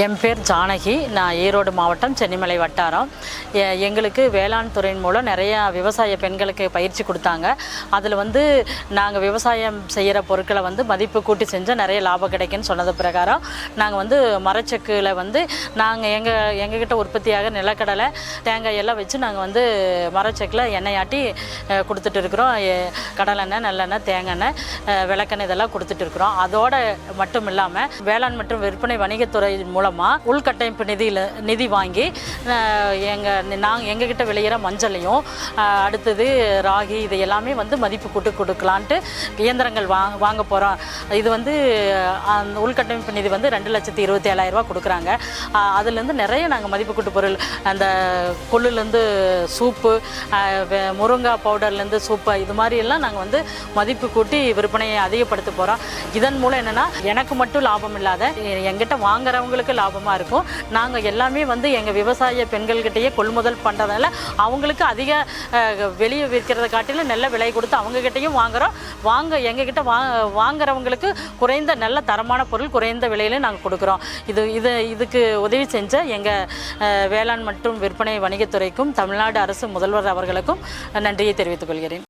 என் பேர் ஜானகி. நான் ஈரோடு மாவட்டம் சென்னிமலை வட்டாரம். எங்களுக்கு வேளாண் துறையின் மூலம் நிறையா விவசாய பெண்களுக்கு பயிற்சி கொடுத்தாங்க. அதில் நாங்கள் விவசாயம் செய்கிற பொருட்களை மதிப்பு கூட்டி செஞ்சால் நிறைய லாபம் கிடைக்குன்னு சொன்னது பிரகாரம் நாங்கள் மரச்செக்கில் நாங்கள் எங்ககிட்ட உற்பத்தியாக நிலக்கடலை தேங்காய் எல்லாம் வச்சு நாங்கள் மரச்செக்கில் எண்ணெய் ஆட்டி கொடுத்துட்டு இருக்கிறோம். கடலெண்ணெய், நல்லெண்ணெய், தேங்காய், விளக்கெண்ணெய் இதெல்லாம் கொடுத்துட்டு இருக்கிறோம். அதோடு மட்டும் இல்லாமல் வேளாண் மற்றும் விற்பனை வணிகத்துறை மூலமாக உள்கட்டமைப்பு நிதி வாங்கி எங்ககிட்ட விளையிற மஞ்சளையும் அடுத்தது ராகி இது எல்லாமே மதிப்பு கூட்டு கொடுக்கலான்ட்டு இயந்திரங்கள் வாங்க போகிறோம். இது அந்த உள்கட்டமைப்பு நிதி 2,27,000 கொடுக்குறாங்க. அதுலேருந்து நிறைய நாங்கள் மதிப்பு கூட்டு பொருள், அந்த கொள்ளுலேருந்து சூப்பு, முருங்கை பவுடர்லேருந்து சூப்பு, இது மாதிரி எல்லாம் நாங்கள் மதிப்பு கூட்டி விற்பனையை அதிகப்படுத்த போகிறோம். இதன் மூலம் என்னென்னா எனக்கு மட்டும் லாபம் இல்லாத எங்கிட்ட வாங்குறவங்களுக்கு லாபமாக இருக்கும். நாங்கள் எல்லாமே எங்கள் விவசாய பெண்கள்கிட்டயே கொள்முதல் பண்ணுறதால அவங்களுக்கு அதிக வெளியே விற்கிறத காட்டிலும் நல்ல விலை கொடுத்து அவங்கக்கிட்டையும் வாங்குகிறோம். எங்ககிட்ட வாங்குறவங்களுக்கு குறைந்த நல்ல தரமான பொருள் குறைந்த விலையில நாங்கள் கொடுக்குறோம். இதுக்கு உதவி செஞ்ச எங்கள் வேளாண் மற்றும் விற்பனை வணிகத்துறைக்கும் தமிழ்நாடு அரசு முதல்வர் அவர்களுக்கும் நன்றியை தெரிவித்துக் கொள்கிறேன்.